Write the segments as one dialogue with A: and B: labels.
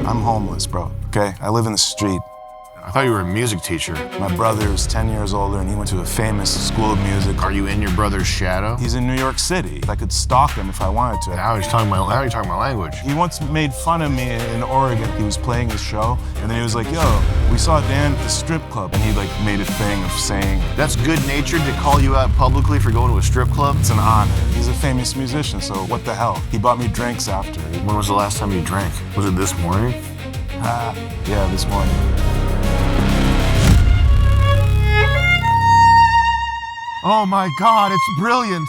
A: I'm homeless, bro, okay? I live in the street.
B: I thought you were a music teacher.
A: My brother is 10 years older and he went to a famous school of music.
B: Are you in your brother's shadow?
A: He's in New York City. I could stalk him if I wanted to.
B: Now you're talking my language.
A: He once made fun of me in Oregon. He was playing his show and then he was like, yo, we saw Dan at the strip club. And he like made a thing of saying,
B: that's good-natured to call you out publicly for going to a strip club?
A: It's an honor. He's a famous musician, so what the hell? He bought me drinks after.
B: When was the last time you drank? Was it this morning?
A: Yeah, this morning.
B: Oh my God, it's brilliant.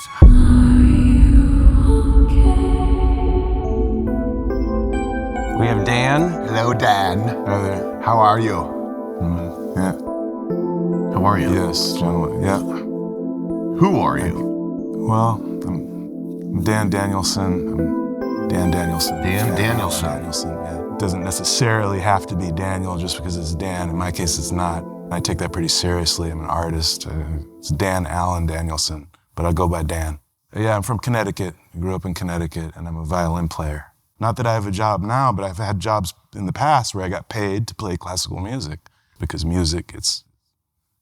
C: We have Dan.
B: Hello, Dan.
A: Hi there.
B: How are you?
A: Yeah.
B: How are you?
A: Yes, gentlemen. Yeah.
B: Who are you?
A: Well, I'm Dan Danielson. Dan Danielson.
B: Dan Danielson.
A: Danielson, yeah. It doesn't necessarily have to be Daniel just because it's Dan. In my case, it's not. I take that pretty seriously. I'm an artist. It's Dan Allen Danielson, but I go by Dan. Yeah, I'm from Connecticut. I grew up in Connecticut, and I'm a violin player. Not that I have a job now, but I've had jobs in the past where I got paid to play classical music because music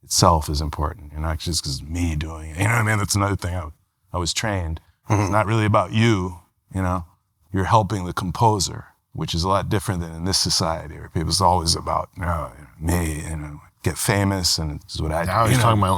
A: itself is important, not just because it's me doing it. You know what I mean? That's another thing I was trained. It's not really about you, You're helping the composer, which is a lot different than in this society where it's always about me, get famous, and this is what I do.
B: Now you're talking my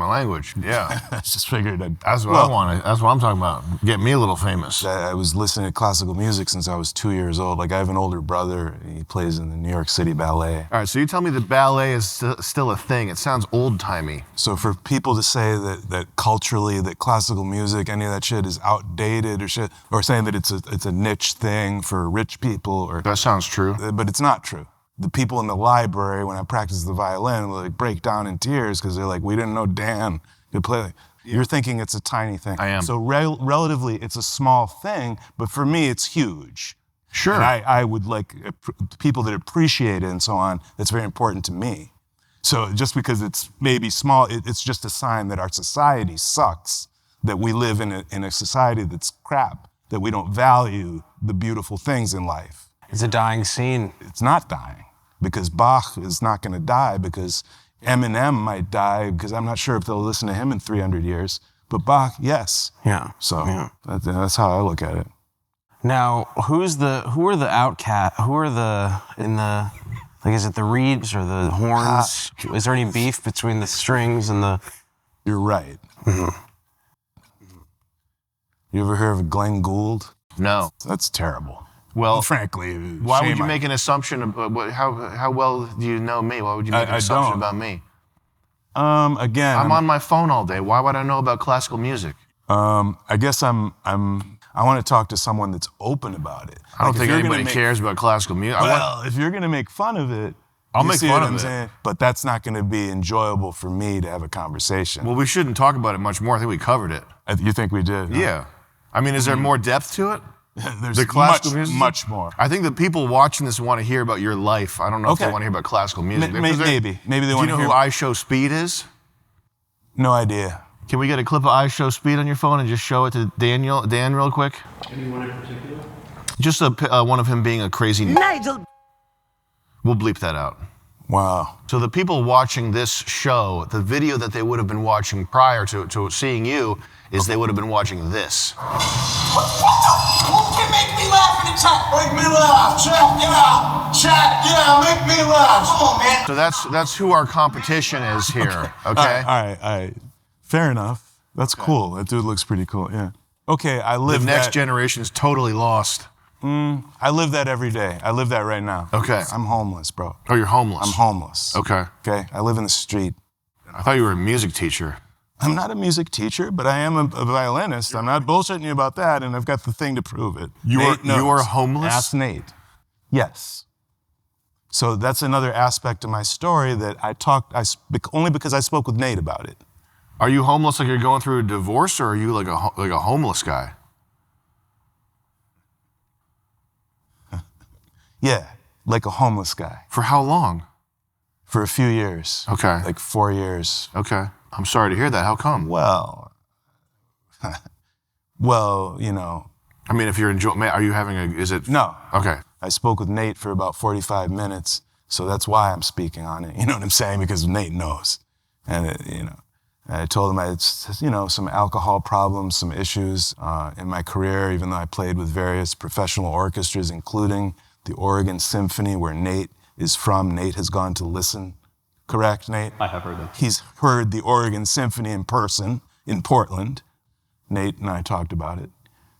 B: language. Yeah.
A: I just figured
B: That's what I want. That's what I'm talking about. Get me a little famous.
A: I was listening to classical music since I was 2 years old. Like, I have an older brother. He plays in the New York City Ballet.
B: All right, so you tell me that ballet is still a thing. It sounds old-timey.
A: So for people to say that culturally, that classical music, any of that shit is outdated or saying that it's a niche thing for rich people.
B: That sounds true.
A: But it's not true. The people in the library, when I practice the violin, will break down in tears because they're like, we didn't know Dan could play. You're thinking it's a tiny thing.
B: I am.
A: So relatively, it's a small thing, but for me, it's huge.
B: Sure.
A: And I would like people that appreciate it and so on. That's very important to me. So just because it's maybe small, it's just a sign that our society sucks, that we live in a society that's crap, that we don't value the beautiful things in life.
C: It's a dying scene.
A: It's not dying. Because Bach is not going to die, because Eminem might die, because I'm not sure if they'll listen to him in 300 years. But Bach, yes.
C: Yeah.
A: So
C: yeah.
A: That's how I look at it.
C: Now, who are the outcasts? Is it the reeds or the horns? Is there any beef between the strings and the?
A: You're right. Mm-hmm. You ever heard of Glenn Gould?
B: No.
A: That's terrible.
B: Well,
A: frankly,
B: why would you make an assumption about how well do you know me? Why would you make an assumption about me?
A: Again,
B: I'm on my phone all day. Why would I know about classical music?
A: I guess I want to talk to someone that's open about it.
B: I don't think anybody cares about classical music.
A: Well, if you're going to make fun of it,
B: I'll make fun of it.
A: Saying? But that's not going to be enjoyable for me to have a conversation.
B: Well, we shouldn't talk about it much more. I think we covered it.
A: You think we did? Huh?
B: Yeah. I mean, is there more depth to it?
A: There's much more.
B: I think the people watching this want to hear about your life. I don't know if they want to hear about classical music.
A: Maybe they want to hear.
B: Do you know who I Show Speed is?
A: No idea.
B: Can we get a clip of I Show Speed on your phone and just show it to Dan real quick?
D: Anyone in particular?
B: Just one of him being a crazy...
D: Nigel!
B: We'll bleep that out.
A: Wow.
B: So the people watching this show, the video that they would have been watching prior to seeing you is they would have been watching this.
E: Who can make me laugh in the chat? Make me laugh, chat, make me laugh. Come on, man.
B: So that's who our competition is here, okay?
A: All right. Fair enough. That's cool. That dude looks pretty cool, yeah. Okay, I live
B: The next generation is totally lost.
A: I live that every day. I live that right now.
B: Okay.
A: I'm homeless, bro.
B: Oh, you're homeless?
A: I'm homeless.
B: Okay.
A: Okay, I live in the street.
B: I thought you were a music teacher.
A: I'm not a music teacher, but I am a violinist. I'm not bullshitting you about that, and I've got the thing to prove it.
B: You are homeless?
A: Ask Nate. Yes. So that's another aspect of my story that only because I spoke with Nate about it.
B: Are you homeless like you're going through a divorce, or are you like a homeless guy?
A: Yeah, like a homeless guy.
B: For how long?
A: For a few years.
B: Okay.
A: Like 4 years.
B: Okay. I'm sorry to hear that. How come?
A: Well,
B: I mean, if you're enjoying, are you having is it?
A: No.
B: Okay.
A: I spoke with Nate for about 45 minutes, so that's why I'm speaking on it. You know what I'm saying? Because Nate knows. And, I told him I had, some alcohol problems, some issues in my career, even though I played with various professional orchestras, including the Oregon Symphony, where Nate is from. Nate has gone to listen. Correct, Nate?
D: I have heard that.
A: He's heard the Oregon Symphony in person in Portland. Nate and I talked about it.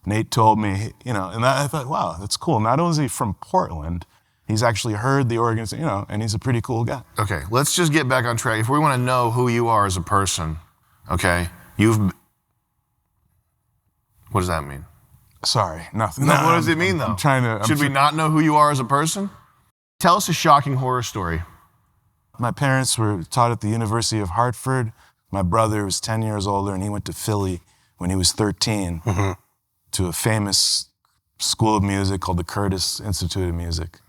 A: Nate told me, and I thought, wow, that's cool. Not only is he from Portland, he's actually heard the Oregon, and he's a pretty cool guy.
B: Okay, let's just get back on track. If we want to know who you are as a person, okay, what does that mean?
A: Sorry, nothing.
B: No, what does it mean, though? Should we not know who you are as a person? Tell us a shocking horror story.
A: My parents were taught at the University of Hartford. My brother was 10 years older, and he went to Philly when he was 13 to a famous school of music called the Curtis Institute of Music.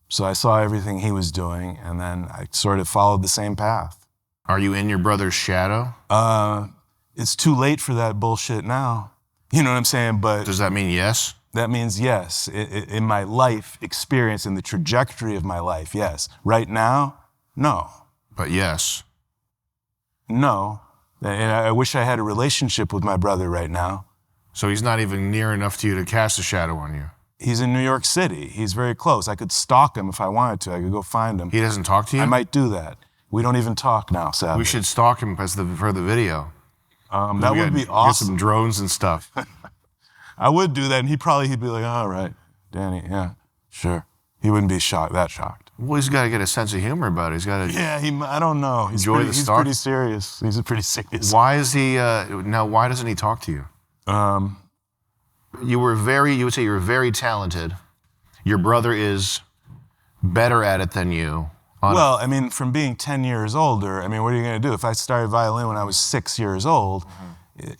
A: So I saw everything he was doing, and then I sort of followed the same path.
B: Are you in your brother's shadow?
A: It's too late for that bullshit now. You know what I'm saying? But
B: does that mean yes?
A: That means yes. In my life experience, in the trajectory of my life, yes. Right now, no.
B: But yes.
A: No. And I wish I had a relationship with my brother right now.
B: So he's not even near enough to you to cast a shadow on you?
A: He's in New York City. He's very close. I could stalk him if I wanted to. I could go find him.
B: He doesn't talk to you?
A: I might do that. We don't even talk now, sadly.
B: We should stalk him for the video.
A: That would be awesome.
B: Get some drones and stuff.
A: I would do that, and he'd be like, all right, Danny, yeah, sure. He wouldn't be that shocked.
B: Well, he's got to get a sense of humor about it. He's got to.
A: Yeah, I don't know. He's pretty serious. He's a pretty serious.
B: Why is he? Now, why doesn't he talk to you? You would say you were very talented. Your brother is better at it than you.
A: Well, I mean, from being 10 years older, I mean, what are you going to do? If I started violin when I was 6 years old,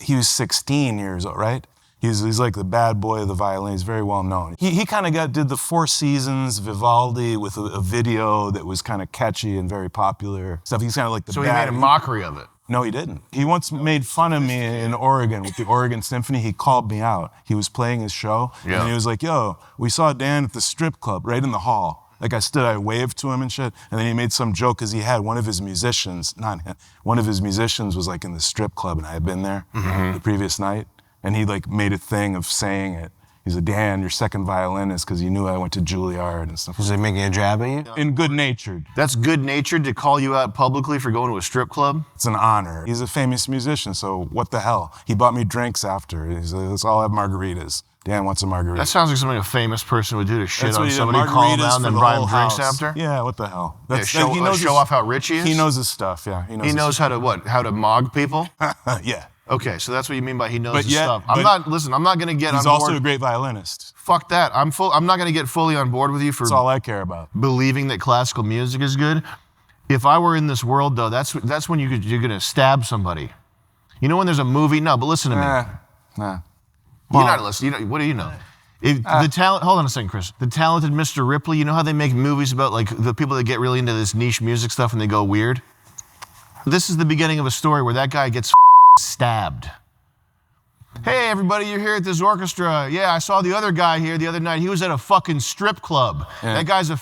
A: he was 16 years old, right? He's like the bad boy of the violin. He's very well known. He kind of did the Four Seasons Vivaldi with a video that was kind of catchy and very popular stuff. He's kind of like the
B: So he made a mockery of it.
A: No, he didn't. He once made fun of me in Oregon with the Oregon Symphony. He called me out. He was playing his show, and he was like, yo, we saw Dan at the strip club right in the hall. Like I waved to him and shit, and then he made some joke because he had one of his musicians was like in the strip club, and I had been there the previous night, and he like made a thing of saying it. He's like, Dan, your second violinist, because he knew I went to Juilliard and stuff.
C: Was he making a jab at you?
A: In good-natured.
B: That's good-natured to call you out publicly for going to a strip club?
A: It's an honor. He's a famous musician, so what the hell? He bought me drinks after. He's like, let's all have margaritas. Dan wants a margarita.
B: That sounds like something a famous person would do to shit on somebody, call him out, and then buy him drinks after?
A: Yeah, what the hell?
B: Show off how rich he is?
A: He knows his stuff, yeah.
B: He knows how to what? How to mog people?
A: Yeah.
B: Okay, so that's what you mean by he knows his stuff. I'm not going to get on board.
A: He's also a great violinist.
B: Fuck that. I'm not going to get fully on board with you for
A: That's all I care about.
B: Believing that classical music is good. If I were in this world, though, that's when you're going to stab somebody. You know when there's a movie? No, but listen to me.
A: Nah.
B: You're not listening. What do you know? Hold on a second, Chris. The talented Mr. Ripley, you know how they make movies about like the people that get really into this niche music stuff and they go weird? This is the beginning of a story where that guy gets stabbed. Hey, everybody, you're here at this orchestra. Yeah, I saw the other guy here the other night. He was at a fucking strip club. Yeah. That guy's a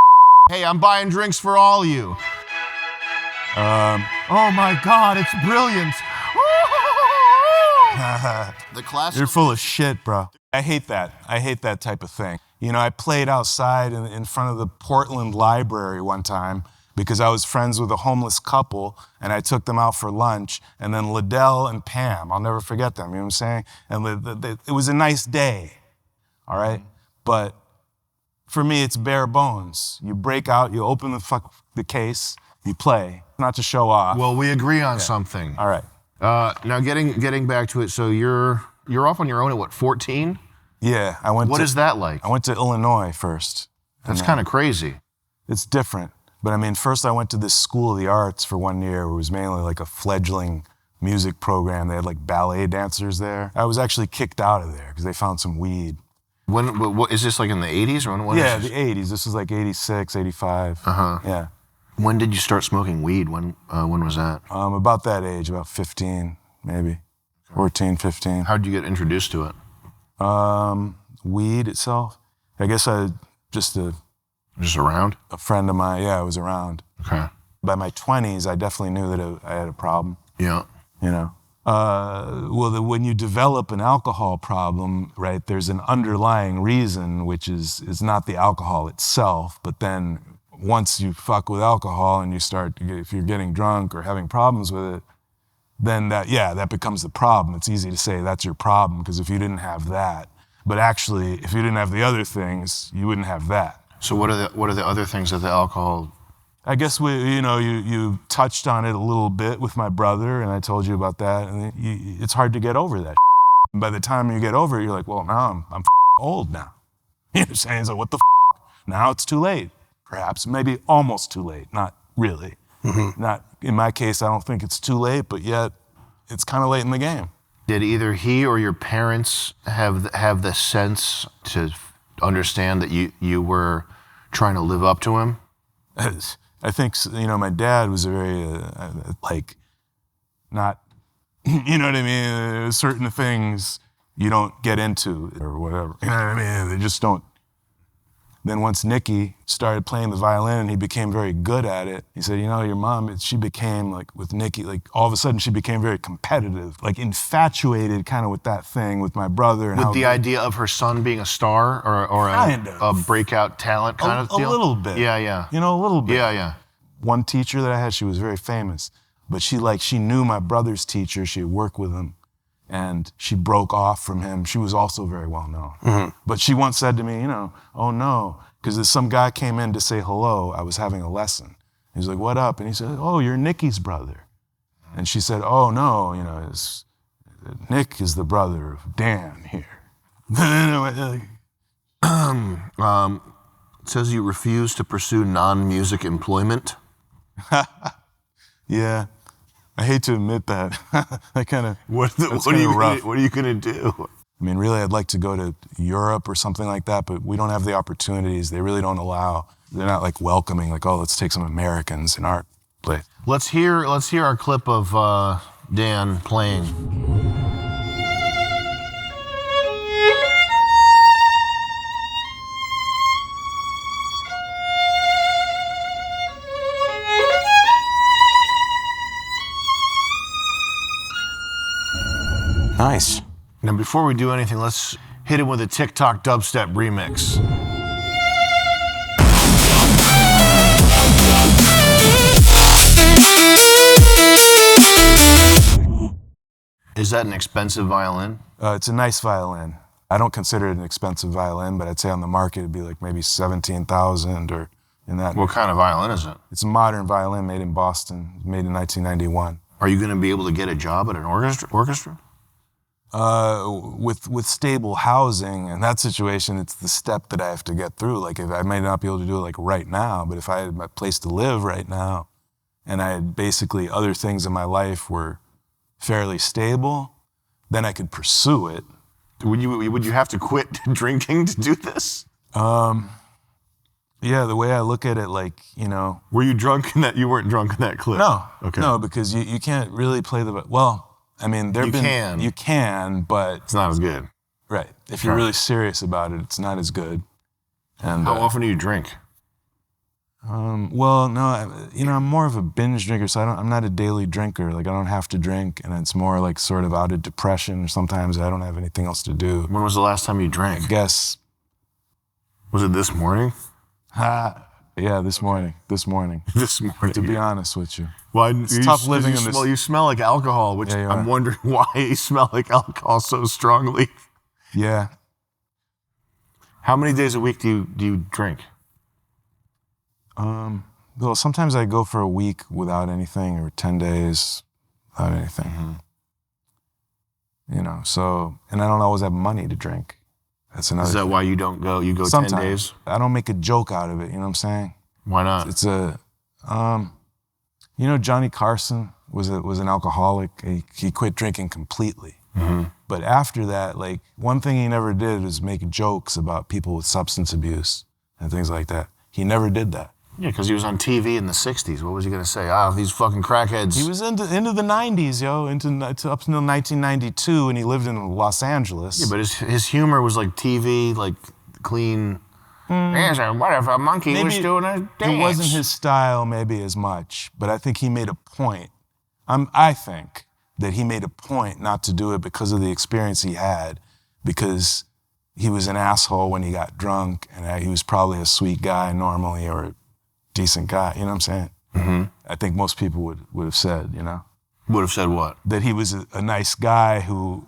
B: hey, I'm buying drinks for all of you. Oh my God, it's brilliant. The classical.
A: You're full of shit, bro. I hate that. I hate that type of thing. You know, I played outside in front of the Portland Library one time because I was friends with a homeless couple, and I took them out for lunch, and then Liddell and Pam, I'll never forget them, you know what I'm saying? And it was a nice day, all right? But for me, it's bare bones. You break out, you open the case, you play, not to show off.
B: Well, we agree on something.
A: All right.
B: Now, getting back to it, so you're off on your own at what, 14?
A: Yeah, I went.
B: What is that like?
A: I went to Illinois first.
B: That's kind of crazy.
A: It's different. But I mean, first I went to this school of the arts for 1 year, where it was mainly like a fledgling music program. They had like ballet dancers there. I was actually kicked out of there because they found some weed.
B: What is this, like in the 80s? Or when
A: yeah, the 80s. This was like 86, 85.
B: Uh-huh.
A: Yeah.
B: When did you start smoking weed? When was that?
A: About that age, about 15, maybe. 14, 15.
B: How'd you get introduced to it?
A: Weed itself. I guess just
B: Just around?
A: a friend of mine. Yeah, I was around.
B: Okay.
A: By my 20s, I definitely knew that I had a problem.
B: Yeah.
A: You know. When you develop an alcohol problem, right? There's an underlying reason, which is not the alcohol itself, but then once you fuck with alcohol and you start, if you're getting drunk or having problems with it, then that becomes the problem. It's easy to say that's your problem because if you didn't have that, but actually, if you didn't have the other things, you wouldn't have that.
B: So what are the other things that the alcohol?
A: I guess you touched on it a little bit with my brother, and I told you about that. And it's hard to get over that. And by the time you get over it, you're like, well, now I'm old now. You know what I'm saying? So what the now it's too late. Perhaps, maybe almost too late. Not really. Mm-hmm. Not in my case. I don't think it's too late, but yet it's kind of late in the game.
B: Did either he or your parents have the sense to understand that you were trying to live up to him?
A: I think, my dad was very, not, you know what I mean? Certain things you don't get into or whatever. You know what I mean? They just don't. Then once Nikki started playing the violin and he became very good at it, he said, your mom, she became with Nikki, all of a sudden she became very competitive, infatuated kind of with that thing with my brother. And
B: with the idea of her son being a star or a breakout talent kind of deal?
A: A little bit.
B: Yeah, yeah.
A: A little bit.
B: Yeah, yeah.
A: One teacher that I had, she was very famous, but she knew my brother's teacher, she had worked with him, and she broke off from him. She was also very well known. Mm-hmm. But she once said to me, oh no, because some guy came in to say hello. I was having a lesson. He was like, what up? And he said, oh, you're Nikki's brother. And she said, oh no, Nick is the brother of Dan here.
B: It says you refuse to pursue non-music employment.
A: Yeah. I hate to admit that.
B: What are you gonna do?
A: I mean, really, I'd like to go to Europe or something like that, but we don't have the opportunities. They really don't allow. They're not welcoming. Let's take some Americans in our place.
B: Let's hear our clip of Dan playing.
C: Nice.
B: Now, before we do anything, let's hit him with a TikTok dubstep remix. Is that an expensive violin?
A: It's a nice violin. I don't consider it an expensive violin, but I'd say on the market it'd be maybe $17,000 or in that.
B: What kind of violin is it?
A: It's a modern violin made in Boston, made in 1991.
B: Are you going to be able to get a job at an orchestra?
A: With stable housing and that situation, it's the step that I have to get through. If I may not be able to do it right now, but if I had a place to live right now and I had basically other things in my life were fairly stable, then I could pursue it.
B: Would you have to quit drinking to do this?
A: Yeah, the way I look at it,
B: Were you drunk in that? You weren't drunk in that clip?
A: No.
B: Okay.
A: No, because you can't really play I mean, you can, but
B: it's not as good.
A: Right. If you're really serious about it, it's not as good. And
B: how often do you drink?
A: Well, no, I'm more of a binge drinker, so I'm not a daily drinker. I don't have to drink, and it's more sort of out of depression, or sometimes I don't have anything else to do.
B: When was the last time you drank?
A: I guess.
B: Was it this morning?
A: Yeah, this morning. This morning. To be honest with you.
B: Well,
A: it's tough living in this.
B: Well, you smell like alcohol, which I'm wondering why you smell like alcohol so strongly.
A: Yeah.
B: How many days a week do you drink?
A: Well, sometimes I go for a week without anything, or 10 days without anything. Mm-hmm. So, and I don't always have money to drink. That's another. Is
B: that why you don't go? You go
A: sometimes.
B: 10 days?
A: I don't make a joke out of it, you know what I'm saying?
B: Why not?
A: It's Johnny Carson was an alcoholic. He quit drinking completely. Mm-hmm. But after that, one thing he never did was make jokes about people with substance abuse and things like that. He never did that.
B: Yeah, because he was on TV in the 60s. What was he going to say? These fucking crackheads.
A: He was into the 90s, up until 1992, and he lived in Los Angeles.
B: Yeah, but his humor was TV, clean. What if a monkey was doing a dance?
A: It wasn't his style maybe as much, but I think he made a point. I think that he made a point not to do it because of the experience he had, because he was an asshole when he got drunk, and he was probably a sweet guy normally, or a decent guy, you know what I'm saying?
B: Mm-hmm.
A: I think most people would have said,
B: Would have said what?
A: that he was a nice guy who,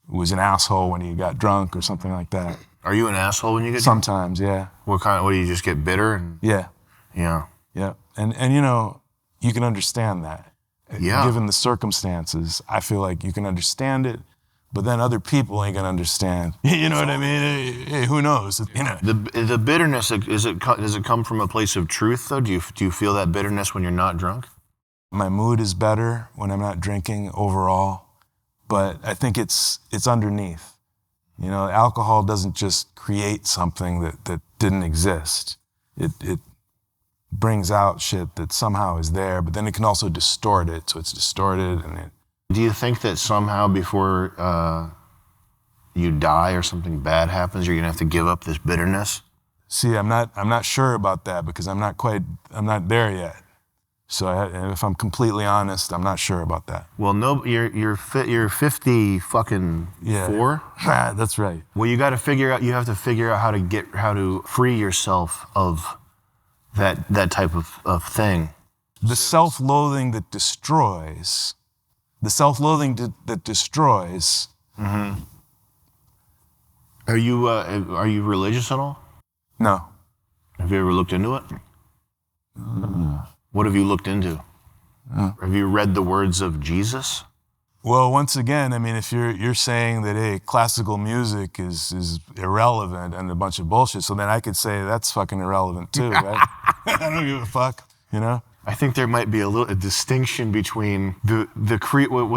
A: was an asshole when he got drunk or something like that.
B: Are you an asshole when you get
A: Sometimes, yeah.
B: What do you just get bitter?
A: Yeah.
B: Yeah.
A: Yeah. And you can understand that.
B: Yeah.
A: Given the circumstances, I feel like you can understand it, but then other people ain't gonna understand. You know what I mean? Hey, who knows?
B: The bitterness, does it come from a place of truth though? Do you feel that bitterness when you're not drunk?
A: My mood is better when I'm not drinking overall, but I think it's underneath. Alcohol doesn't just create something that didn't exist. It brings out shit that somehow is there, but then it can also distort it, so it's distorted.
B: Do you think that somehow before you die or something bad happens, you're gonna have to give up this bitterness?
A: See, I'm not sure about that because I'm not there yet. So if I'm completely honest, I'm not sure about that.
B: Well, no, you're 50 fucking 4.
A: That's right.
B: Well, you have to figure out how to free yourself of that type of thing.
A: The self-loathing that destroys.
B: Mm-hmm. Are you religious at all?
A: No.
B: Have you ever looked into it? What have you looked into? Have you read the words of Jesus?
A: Well, once again, I mean, if you're saying that, hey, classical music is irrelevant and a bunch of bullshit, so then I could say that's fucking irrelevant too, right? I don't give a fuck, I
B: think there might be a distinction between what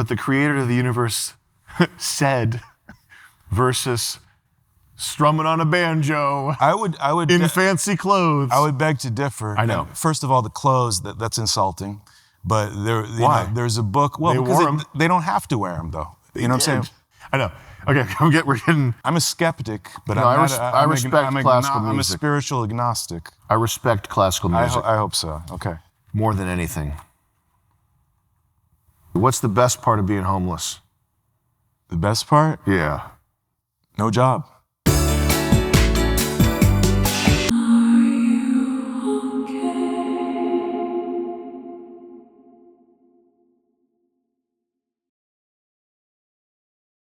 B: the creator of the universe said versus strumming on a banjo.
A: I would
B: in fancy clothes.
A: I would beg to differ.
B: I know.
A: First of all, the clothes, that's insulting. But
B: Why?
A: There's a book. Well,
B: They
A: because
B: wore 'em.
A: they don't have to wear them though. You know what I'm saying?
B: I know. Okay, we're getting.
A: I'm a skeptic, but
B: No, I respect classical
A: I'm a
B: music.
A: spiritual agnostic.
B: I respect classical music
A: I hope so. Okay.
B: more than anything. What's the best part of being homeless?
A: The best part?
B: Yeah.
A: No job.